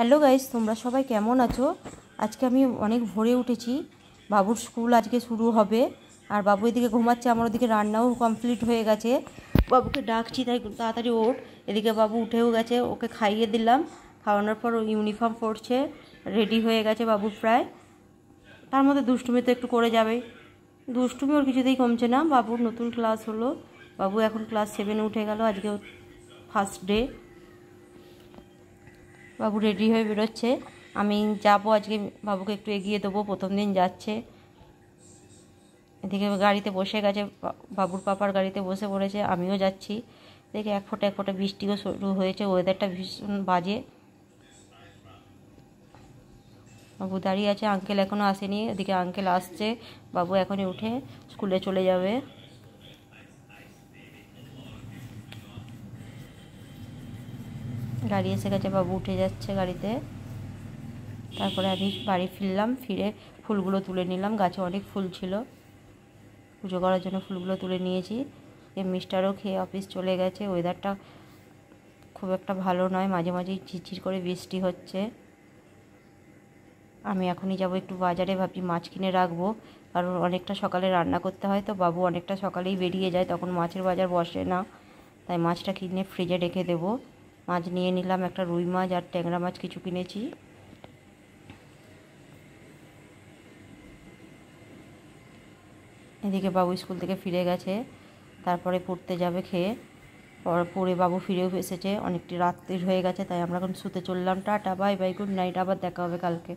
Hello guys, তোমরা সবাই কেমন আছো? আজকে আমি অনেক ভোরে উঠেছি। বাবুর স্কুল আজকে শুরু হবে, আর বাবু এদিকে ঘুমাচ্ছে, আমার ওদিকে রান্নাও কমপ্লিট হয়ে গেছে। বাবুকে ডাকছি, তাই তাড়াতাড়ি ওঠ। এদিকে বাবু উঠেও গেছে, ওকে খাইয়ে দিলাম। খাওয়ানোর পর ও ইউনিফর্ম পরছে, রেডি হয়ে গেছে বাবু প্রায়। তার মধ্যে দুষ্টুমি তো একটু করে যাবে, দুষ্টুমি ওর কিছুতেই কমছে না। বাবুর নতুন ক্লাস হলো, বাবু এখন ক্লাস 7-এ উঠে গেল, আজকে ফার্স্ট ডে। বাবু রেডি হয়ে বেরোচ্ছে, আমি যাব আজকে বাবুকে একটু এগিয়ে দেবো, প্রথম দিন যাচ্ছে। এদিকে গাড়িতে বসে গেছে, বাবুর পাপার গাড়িতে বসে পড়েছে, আমিও যাচ্ছি। দেখে এক ফোঁটা বৃষ্টিও শুরু হয়েছে, ওয়েদারটা ভীষণ বাজে। বাবু দাঁড়িয়ে আছে, আঙ্কেল এখনও আসেনি। এদিকে আঙ্কেল আসছে, বাবু এখনই উঠে স্কুলে চলে যাবে। গাড়ি এসে গেছে, বাবু উঠে যাচ্ছে গাড়িতে। তারপরে আমি বাড়ি ফিরলাম, ফিরে ফুলগুলো তুলে নিলাম, গাছে অনেক ফুল ছিল, পুজো করার জন্য ফুলগুলো তুলে নিয়েছি। মিস্টারও খেয়ে অফিস চলে গেছে। ওয়েদারটা খুব একটা ভালো নয়, মাঝে মাঝেই ঝিরঝির করে বৃষ্টি হচ্ছে। আমি এখনই যাব একটু বাজারে, ভাবছি মাছ কিনে রাখবো, কারণ অনেকটা সকালে রান্না করতে হয়, তো বাবু অনেকটা সকালেই বেরিয়ে যায়, তখন মাছের বাজার বসে না, তাই মাছটা কিনে ফ্রিজে রেখে দেবো। মাছ নিয়ে নিলাম, একটা রুই মাছ আর ট্যাংরা মাছ কিছু কিনেছি। এদিকে বাবু স্কুল থেকে ফিরে গেছে, তারপরে পড়তে যাবে খেয়ে। পরে বাবু ফিরেও এসেছে, অনেকটি রাত্রি হয়ে গেছে, তাই আমরা এখন শুতে চললাম। Tata, bye bye, good night, আবার দেখা হবে কালকে।